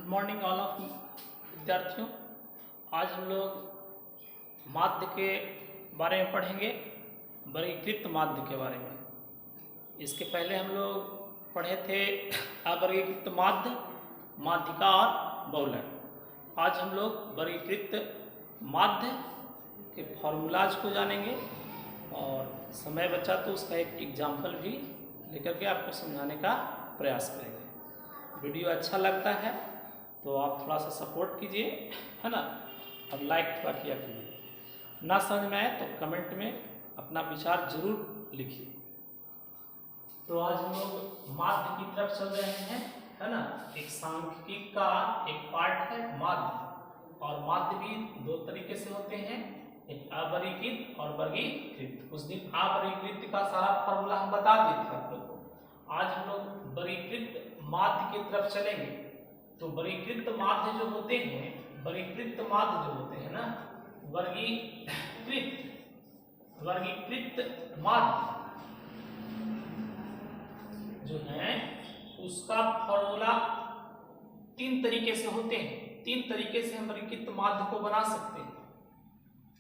Morning all of विद्यार्थियों। आज हम लोग माध्य के बारे में पढ़ेंगे, वर्गीकृत माध्य के बारे में। इसके पहले हम लोग पढ़े थे अवर्गीकृत माध्य, माध्यिका और बहुलक। आज हम लोग वर्गीकृत माध्य के फॉर्मूलाज को जानेंगे और समय बचा तो उसका एक एग्जाम्पल भी लेकर के आपको समझाने का प्रयास करेंगे। वीडियो अच्छा लगता है तो आप थोड़ा सा सपोर्ट कीजिए, है ना, और लाइक थोड़ा किया कीजिए। ना समझ में आए तो कमेंट में अपना विचार जरूर लिखिए। तो आज हम लोग माध्य की तरफ चल रहे हैं, है ना। एक सांख्यिकी का एक पार्ट है माध्य, और माध्य भी दो तरीके से होते हैं, एक अवर्गीकृत और वर्गीकृत। उस दिन अवर्गीकृत का सारा फॉर्मूला हम बता दिए थे आप लोग को। आज हम लोग वर्गीकृत माध्य की तरफ चलेंगे। तो वर्गीकृत माध्य जो होते हैं, वर्गीकृत माध्य जो होते हैं ना, वर्गीकृत माध्य जो है उसका फॉर्मूला तीन तरीके से होते हैं। तीन तरीके से हम वर्गीकृत माध्य को बना सकते हैं।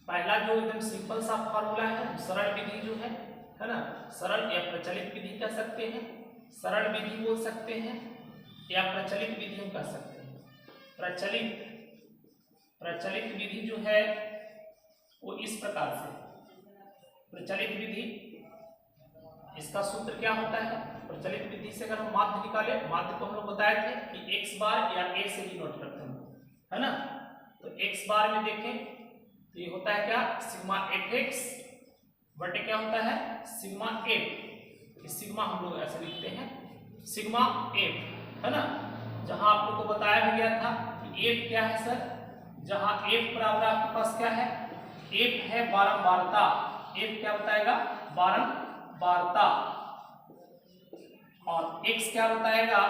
पहला जो एकदम सिंपल सा फॉर्मूला है, सरल विधि जो है ना, सरल या प्रचलित विधि कह सकते हैं, सरल विधि बोल सकते हैं या प्रचलित विधि हम कह सकते हैं। प्रचलित विधि जो है वो इस प्रकार से, प्रचलित विधि इसका सूत्र क्या होता है। प्रचलित विधि से अगर हम माध्य निकाले, माध्य को हम लोग बताए थे कि एक्स बार या ए से ही नोट करते हैं, है ना। तो एक्स बार में देखें तो ये होता है क्या, सिग्मा एफ एक्स बटे क्या होता है, सिग्मा एफ। सिग्मा हम लोग ऐसे लिखते हैं, सिग्मा एफ, है ना। जहां आप लोग को बताया भी गया था कि एफ क्या है सर, जहां एफ बराबर आपके पास क्या है, एफ है बारंबारता। एफ क्या बताएगा, बारंबारता। और एक्स क्या बताएगा,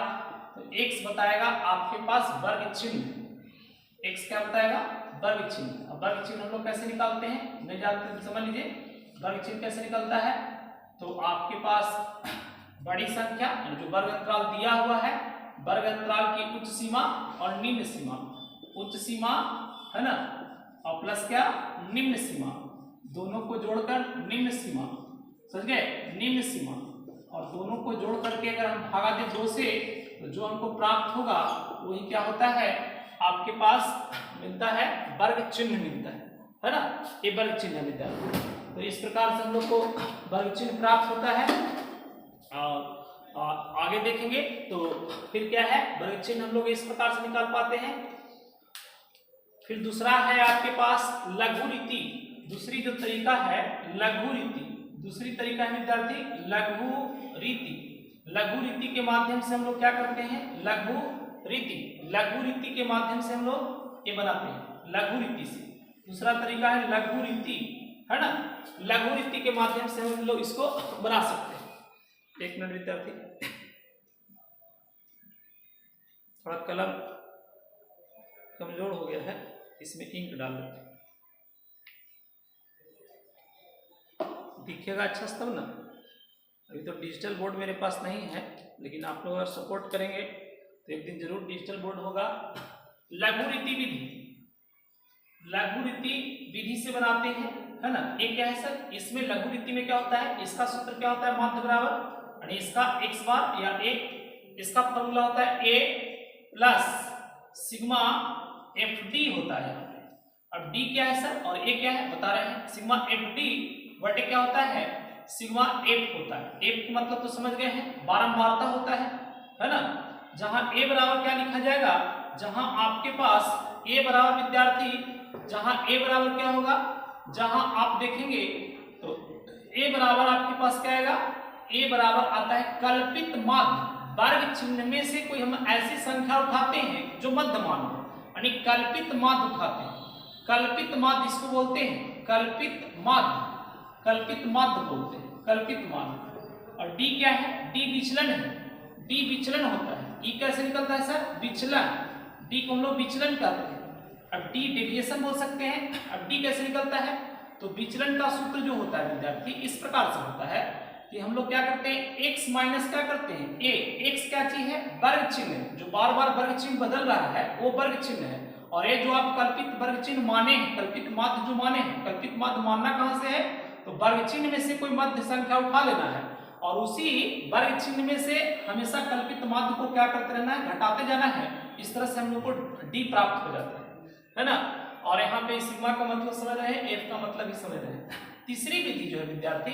तो एक्स बताएगा आपके पास वर्ग चिन्ह। एक्स क्या बताएगा, वर्ग चिन्ह। अब वर्ग चिन्ह हम लोग कैसे निकालते हैं, नहीं जानते तो समझ लीजिए। वर्ग चिन्ह कैसे निकलता है, तो आपके पास बड़ी संख्या जो वर्ग अंतराल दिया हुआ है, वर्ग अंतराल की उच्च सीमा और निम्न सीमा, उच्च सीमा है ना, और प्लस क्या, निम्न सीमा, दोनों को जोड़कर निम्न सीमा, समझ गए, निम्न सीमा। और दोनों को जोड़ करके अगर हम भागा दें 2 से, तो जो हमको प्राप्त होगा वही क्या होता है, आपके पास मिलता है वर्ग चिन्ह मिलता है ना, ये वर्ग चिन्ह मिलता है। तो इस प्रकार से हम लोग को वर्ग चिन्ह प्राप्त होता है। और आगे देखेंगे तो फिर क्या है, वर्ग चिन्ह हम लोग इस प्रकार से निकाल पाते हैं। फिर दूसरा है आपके पास लघु रीति। दूसरी जो तरीका है लघु रीति, दूसरी तरीका है विद्यार्थी लघु रीति। लघु रीति के माध्यम से हम लोग क्या करते हैं, लघु रीति के माध्यम से हम लोग ये बनाते हैं, लघु रीति से। दूसरा तरीका है लघु रीति, है ना। लघु रीति के माध्यम से हम लोग इसको बना सकते हैं। एक मिनट विद्यार्थी, थोड़ा कलम कमजोर हो गया है, इसमें इंक डाल देते हैं, दिखेगा अच्छा तब ना। अभी तो डिजिटल बोर्ड मेरे पास नहीं है, लेकिन आप लोग अगर सपोर्ट करेंगे तो एक दिन जरूर डिजिटल बोर्ड होगा। लघु रीति विधि, लघु रीति विधि से बनाते हैं, है ना। ये क्या है सर, इसमें लघु रीति में क्या होता है, इसका सूत्र क्या होता है, माध्य बराबर, और इसका एक्स बार या एक, इसका फॉर्मूला होता है ए प्लस सिग्मा एफ डी होता है। अब डी क्या है सर, और ए क्या है बता रहे हैं, सिग्मा एफ डी बटे क्या होता है, सिग्मा एफ होता है। एफ की मतलब तो समझ गए हैं, बारंबारता होता है ना। जहां ए बराबर क्या लिखा जाएगा, जहां आपके पास ए बराबर विद्यार्थी, जहां ए बराबर क्या होगा, जहां आप देखेंगे तो ए बराबर आपके पास क्या आएगा, ए बराबर आता है कल्पित माध्य। वर्ग चिन्ह में से कोई हम ऐसी संख्या उठाते हैं जो मध्यमान हो, यानी कल्पित माध्य उठाते हैं। कल्पित माध्य इसको बोलते हैं, कल्पित माध्य, कल्पित माध्य बोलते हैं, कल्पित माध्य। और डी क्या है, डी विचलन है, डी विचलन होता है। ई कैसे निकलता है सर, विचलन, डी को हम लोग विचलन कहते हैं। अब डी डेविएशन बोल सकते हैं। अब डी कैसे निकलता है, तो विचलन का सूत्र जो होता है विद्यार्थी इस प्रकार से होता है कि हम लोग क्या करते हैं, x माइनस क्या करते हैं a, x क्या चीज है, वर्ग चिन्ह है, जो बार बार वर्ग चिन्ह बदल रहा है वो वर्ग चिन्ह है। और ये जो आप कल्पित वर्ग चिन्ह माने हैं, कल्पित माध्य जो माने हैं, कल्पित माध्य मानना कहां से है, तो वर्ग चिन्ह में से कोई मध्य संख्या उठा लेना है और उसी वर्ग चिन्ह में से हमेशा कल्पित माध्य को क्या करते रहना है, घटाते जाना है। इस तरह से हम लोग को d प्राप्त हो जाता है ना। और यहाँ पे सिग्मा का मतलब समझ रहे हैं, f का मतलब भी समझ रहे हैं। तीसरी विधि जो है विद्यार्थी,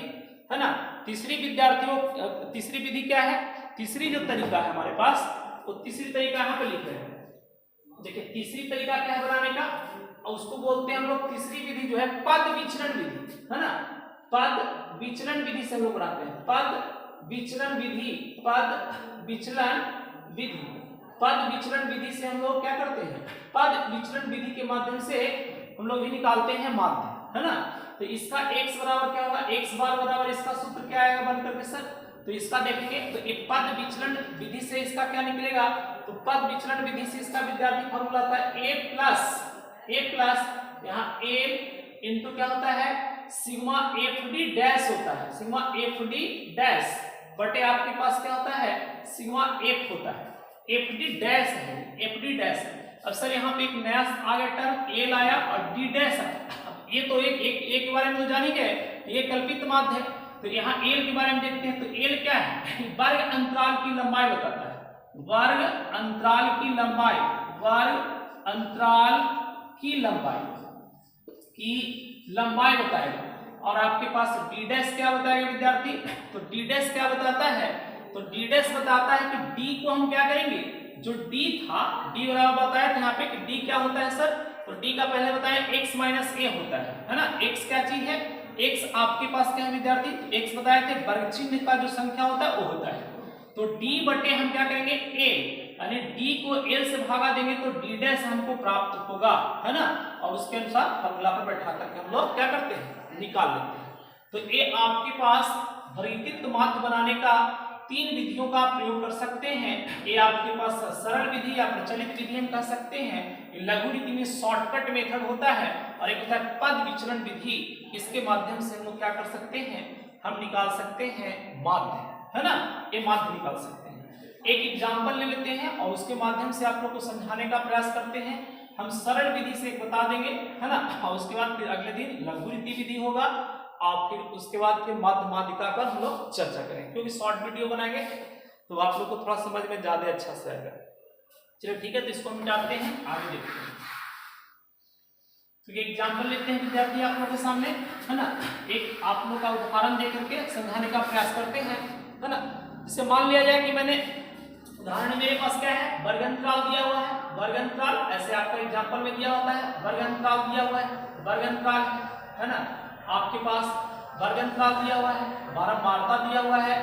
है ना, तीसरी विधि क्या है, तीसरी जो तरीका है हमारे पास, वो तीसरी तरीका यहाँ पे लिख रहे हैं। देखिए तीसरी तरीका क्या है बनाने का, और उसको बोलते हैं हम लोग तीसरी विधि जो है पद विचरण विधि, है ना। पद विचरण विधि से हम लोग बनाते हैं, पद विचरण विधि, पद विचलन विधि। पद विचरण विधि से हम लोग क्या करते हैं, पद विचरण विधि के माध्यम से हम लोग भी निकालते हैं माध्य, है ना। तो इसका x बराबर क्या होगा, x बार बराबर इसका सूत्र क्या आएगा बन करके सर, तो इसका देखेंगे तो एक पद विचलन विधि से इसका क्या निकलेगा, तो पद विचलन विधि से इसका विद्यार्थी फॉर्मूला आता है a प्लस यहाँ a इंटू क्या होता है, सिग्मा fd डैश होता है, सिग्मा fd डैश बटे आपके पास क्या होता है, सिग्मा f होता है, fd डैश है, fd डैश है। अब सर यहाँ पे एक नया आ गया टर्म a लाया और d डैश है। ये तो एक के बारे में तो जान ही गए, ये कल्पित माध्य है। तो यहाँ एल के बारे में देखते हैं, तो एल क्या है, वर्ग अंतराल की लंबाई बताता है, वर्ग अंतराल की लंबाई, वर्ग अंतराल की लंबाई बताएगा। और आपके पास डी डैश क्या बताएगा विद्यार्थी, तो डी डैश क्या बताता है, तो डी डैश बताता है कि डी को हम क्या करेंगे, जो डी था, डी बराबर बताया तो यहाँ पे कि डी क्या होता है सर, तो d का पहले बताएं x माइनस a होता है ना। x क्या चीज है, x आपके पास क्या है विद्यार्थी, x बताए थे वर्ग चिन्ह का जो संख्या होता है वो होता है। तो d बटे हम क्या करेंगे a, यानी d को l से भागा देंगे तो d डैश हमको प्राप्त होगा, है ना। और उसके अनुसार फॉर्मूला पर बैठा करके हम लोग क्या करते हैं, निकाल लेते हैं। तो ये आपके पास वर्गीकृत माध्य बनाने का 3 विधियों का प्रयोग कर सकते हैं। ये आपके पास सरल विधि या प्रचलित विधि हम कह सकते हैं, लघु रीति में शॉर्टकट मेथड होता है, और एक होता है पद विचरण विधि। इसके माध्यम से हम लोग क्या कर सकते हैं, हम निकाल सकते हैं माध्य, है ना, ये माध्य निकाल सकते हैं। एक एग्जांपल ले लेते हैं और उसके माध्यम से आप लोग को समझाने का प्रयास करते हैं। हम सरल विधि से बता देंगे, है ना, और उसके बाद फिर अगले दिन लघु रीति विधि होगा, और फिर उसके बाद फिर माध्य माध्यिका पर हम लोग चर्चा करेंगे, क्योंकि शॉर्ट वीडियो बनाएंगे तो आप लोग को थोड़ा समझ में ज्यादा अच्छा से आएगा। चलिए ठीक है, तो इसको हम जानते हैं, आगे देखते हैं। तो एक एग्जांपल लेते हैं विद्यार्थी आप लोगों के सामने, है ना, एक आप लोग का उदाहरण दे करके समझाने का प्रयास करते हैं, है ना। इससे मान लिया जाए कि मैंने उदाहरण मेरे पास क्या है, वर्ग अंतराल दिया हुआ है, वर्ग अंतराल ऐसे आपका एग्जांपल में दिया होता है, वर्ग अंतराल दिया हुआ है, वर्ग अंतराल है ना, आपके पास वर्ग अंतराल दिया हुआ है, बारंबारता दिया हुआ है,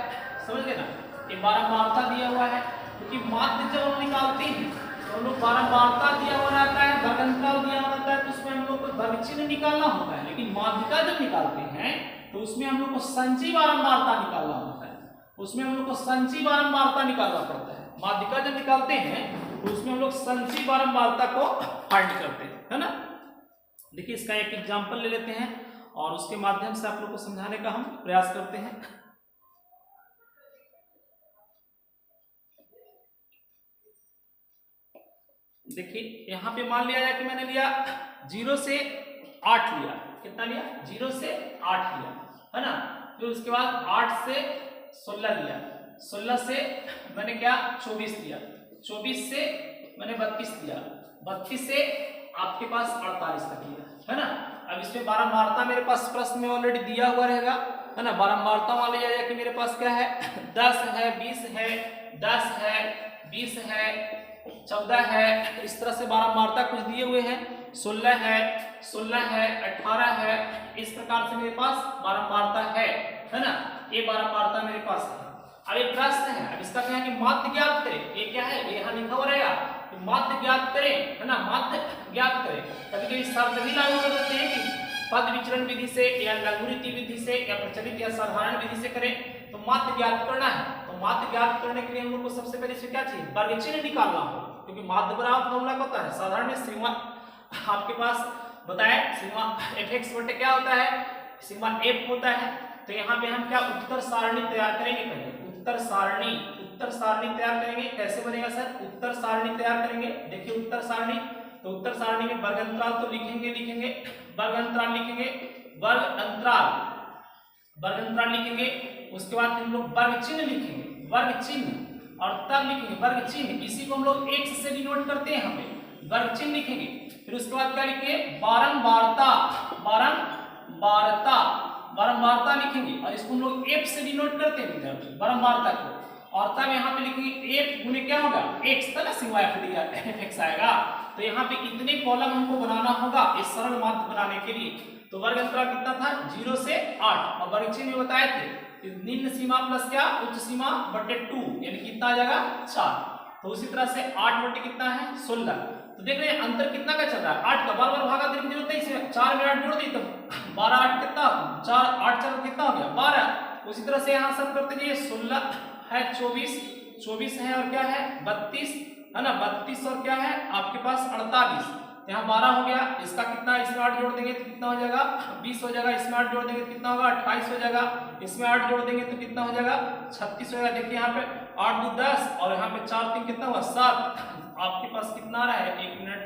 समझ गए ना, ये बारंबारता दिया हुआ है, क्योंकि माध्य जब हम निकालते हैं तो हम लोग बारंबारता दिया हुआ रहता है, वर्ग अंतराल दिया हुआ रहता है, तो उसमें हम लोग को वर्ग चिन्ह निकालना होता है। लेकिन माध्यिका जब निकालते हैं तो उसमें हम लोग को संचयी बारंबारता निकालना होता है, उसमें हम लोग को संचयी बारंबारता निकालना पड़ता है। माध्यिका जब निकालते हैं तो उसमें हम लोग संचयी बारंबारता को फाइंड करते हैं, है ना। देखिए इसका एक एग्जाम्पल ले लेते हैं और उसके माध्यम से आप लोग को समझाने का हम प्रयास करते हैं। देखिए यहाँ पे मान लिया जाए कि मैंने लिया 0 से 8 लिया, कितना लिया, 0 से 8 लिया, है ना। फिर उसके बाद 8 से 16 लिया, 16 से मैंने क्या 24 लिया, 24 से मैंने 32 लिया, 32 से आपके पास 48 तक लिया, है ना। अब इसमें बारंबारता मेरे पास प्रश्न में ऑलरेडी दिया हुआ रहेगा, है ना। बारंबारता मान लिया जाए कि मेरे पास क्या है, 10 है, 20 है, 10 है, 20 है, 14 है, इस तरह से बारंबारता कुछ दिए हुए हैं, 16 है, 16 है, 18 है, इस प्रकार से मेरे पास बारंबारता है ना। ये बारंबारता मेरे पास है। अब एक प्रश्न है, अब इसका क्या है कि माध्य ज्ञात करें, ये क्या है, ये यहाँ लिखा हुआ रहेगा कि माध्य ज्ञात करें, है ना, माध्य ज्ञात करें। कभी कभी शर्त भी लागू कर देते हैं कि पद विचरण विधि से या लघु रीति विधि से या प्रचलित या साधारण विधि से करें तो माध्य ज्ञात करना है। तो माध्य ज्ञात करने के लिए हम लोग को सबसे पहले इसमें क्या चाहिए, वर्ग चिन्ह निकालना हो, क्योंकि माध्य बराबर फॉर्मूला होता है साधारण में सिग्मा, आपके पास बताया सिग्मा fx बटे क्या होता है, सिग्मा f होता है, तो यहाँ पे हम क्या उत्तर सारणी तैयार करेंगे, पहले उत्तर सारणी तैयार करेंगे। कैसे बनेगा सर, उत्तर सारणी तैयार करेंगे। देखिए उत्तर सारणी, तो उत्तर सारणी में वर्ग अंतराल तो लिखेंगे, वर्ग अंतराल लिखेंगे, वर्ग अंतराल लिखेंगे। उसके बाद हम लोग वर्ग चिन्ह लिखेंगे, वर्ग चिन्ह, और तब लिखेंगे वर्ग चिन्ह। इसी को हम लोग x से डिनोट करते हैं, यहाँ पे वर्ग चिन्ह लिखेंगे। फिर उसके बाद क्या लिखेंगे, बारंबारता लिखेंगे, और इसको हम लोग f से डिनोट करते हैं विद्यार्थी, बारंबारता को। और तब यहाँ पे लिखेंगे f गुने क्या होगा, x था ना, सिवा f आएगा। तो यहाँ पे इतने कॉलम हमको बनाना होगा इस सरल माध्य बनाने के लिए। तो वर्ग अंतराल कितना था, 0 से 8, और वर्ग चिन्ह में बताए थे निम्न सीमा प्लस क्या, उच्च सीमा बटे 2, यानी कितना आ जाएगा 4। तो उसी तरह से 8 बटे कितना है 16। तो देख रहे हैं अंतर कितना का चल रहा है, 8 का बार बार भागा देने की जरूरत नहीं, 4 में 8 जोड़ दी तो 12 8 कितना, 4 8 4 कितना हो गया 12। उसी तरह से यहाँ सब करते जाइए, 16 है 24 है, और क्या है 32 है ना, 32 और क्या है आपके पास 48। यहाँ 12 हो गया, इसका कितना, इसमें 8 जोड़ देंगे तो कितना हो जाएगा 20 हो जाएगा, इसमें 8 जोड़ देंगे तो कितना होगा 28 हो जाएगा, इसमें 8 जोड़ देंगे तो कितना हो जाएगा 36 हो जाएगा। देखिए यहाँ पे 8 2 10, और यहाँ पे 4 3 कितना हुआ 7। आपके पास कितना आ रहा है, 1 मिनट,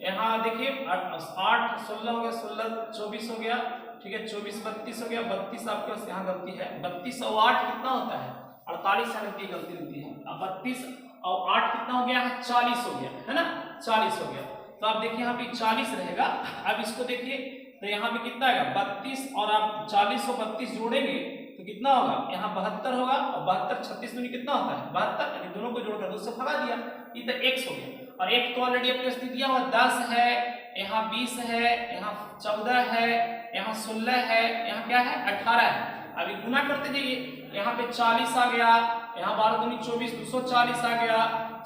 यहाँ देखिए 8 16 हो गया, 16 24 हो गया, ठीक है, 24 32 हो गया, 32 आपके पास यहाँ गलती है, 32 और 8 कितना होता है 48, गलती होती है। अब 32 और 8 कितना हो गया है 40 हो गया, है ना, 40 हो गया। तो आप देखिए यहाँ पे 40 रहेगा। अब इसको देखिए, तो यहाँ पे कितना आएगा 32, और आप 40 और 32 जोड़ेंगे तो कितना होगा, यहाँ 72 होगा, और 72 36 दूनी कितना होता है 72, यानी दोनों को जोड़कर 2 से भगा दिया, ये तो x हो गया। और एक तो ऑलरेडी अपने पास दिया हुआ 10 है, यहाँ 20 है, यहाँ 14 है, यहाँ 16 है, यहाँ क्या है 18 है। अभी गुना करते जाइए, यहाँ पे 40 आ गया, यहाँ 12 दूनी 24 240 आ गया,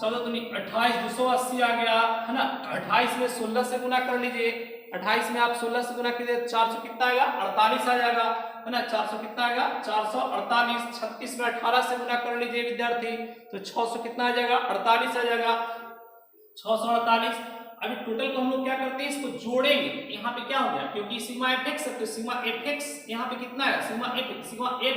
14 दूनी 28 280 आ गया, है ना। 28 में 16 से गुना कर लीजिए, 28 में आप 16 से गुना कीजिए 400 कितना आएगा 48 आ जाएगा, है ना। 400 कितना आएगा 448। 36 में 18 से गुना कर लीजिए विद्यार्थी, तो 600 कितना आ जाएगा 48 आ जाएगा, 648। अभी टोटल को हम लोग क्या करते हैं, इसको जोड़ेंगे। यहाँ पे क्या हो गया, क्योंकि सिग्मा fx है तो सिग्मा fx यहाँ पे कितना है सिग्मा f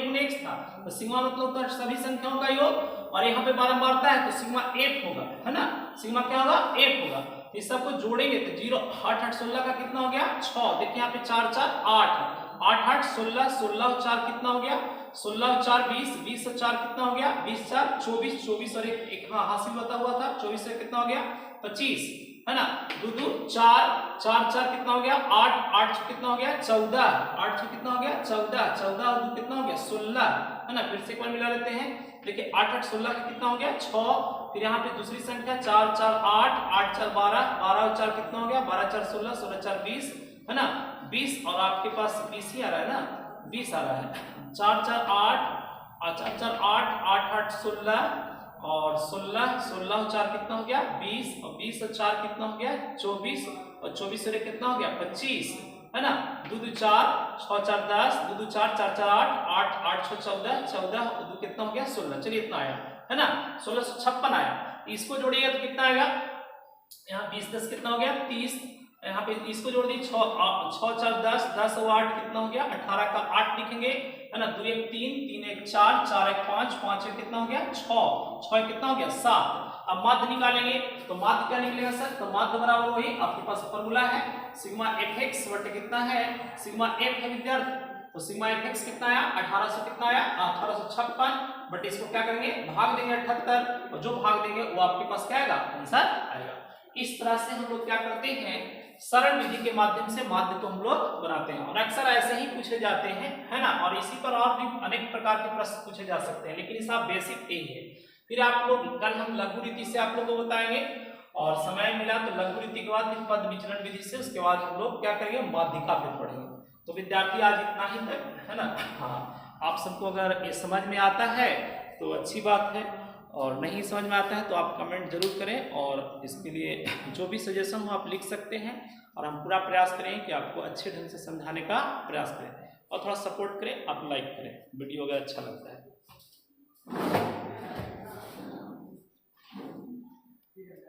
गुने x था, तो सिग्मा मतलब तो सभी संख्याओं का योग, और यहाँ पे बारंबारता है तो सिग्मा f होगा, है ना। सिग्मा क्या होगा f होगा। तो इस सबको जोड़ेंगे तो 0 8 8 16 का कितना हो गया 6। देखिए यहाँ पे 4 4 8 8 8 16 16 और 4 कितना हो गया 16 और 4 20 20 और 4 कितना हो गया 20 4 24 24 और एक हाँ हासिल बता हुआ था 24 से कितना हो गया 25, है ना। 2 2 4 4 4 कितना हो गया 8 8 कितना हो गया 14 8 कितना हो गया 14 14 और 2 कितना हो गया 16, है ना। फिर से एक बार मिला लेते हैं, देखिए 8 8 16 का कितना हो गया 6। फिर यहाँ पे दूसरी संख्या 4 4 8 8 4 12 12 और 4 कितना हो गया 12 4 16 16 4 20, है ना 20, और आपके पास 20 ही आ रहा है ना 20 आ रहा है। 4 4 8 4 4 8 8 8 16 और 16 16 और 4 कितना हो गया 20, और 20 और 4 कितना हो गया 24, और 24 और कितना हो गया 25, है ना। 2 2 4 6 4 10 2 2 4 4 4 8 8 8 6 14 14 और 2 कितना हो गया 16। चलिए इतना आया, है ना 1656 आया। इसको जोड़िएगा तो कितना आएगा, यहाँ 20 10 कितना हो गया 30, यहाँ पे इसको जोड़ दी 6 4 10 10 और 8 कितना हो गया 18 का 8 लिखेंगे, है ना। 2 1 3 3 1 4 4 1 5 5 1 कितना हो गया 6 6 कितना हो गया 7। अब माध्य निकालेंगे तो माध्य क्या निकलेगा सर, तो माध्य बराबर वही आपके पास फॉर्मूला है सिग्मा fx बटे कितना है सिग्मा f है विद्यार्थी, तो सिग्मा fx कितना आया 1800 कितना आया 1856 बट इसको क्या करेंगे भाग देंगे 78, और जो भाग देंगे वो आपके पास क्या आएगा आंसर आएगा। इस तरह से हम लोग क्या करते हैं सरल विधि के माध्यम से माध्य को हम लोग बनाते हैं, और अक्सर ऐसे ही पूछे जाते हैं, है ना। और इसी पर और भी अनेक प्रकार के प्रश्न पूछे जा सकते हैं, लेकिन इसका बेसिक यही है। फिर आप लोग कल हम लघु रीति से आप लोगों को बताएंगे, और समय मिला तो लघु रीति के बाद पद विचलन विधि से, उसके बाद हम लोग क्या करेंगे माध्यिका फिर पढ़ेंगे। तो विद्यार्थी आज इतना ही तक, है ना। हाँ, आप सबको अगर ये समझ में आता है तो अच्छी बात है, और नहीं समझ में आता है तो आप कमेंट जरूर करें, और इसके लिए जो भी सजेशन हो आप लिख सकते हैं, और हम पूरा प्रयास करें कि आपको अच्छे ढंग से समझाने का प्रयास करें, और थोड़ा सपोर्ट करें, आप लाइक करें वीडियो अगर अच्छा लगता है।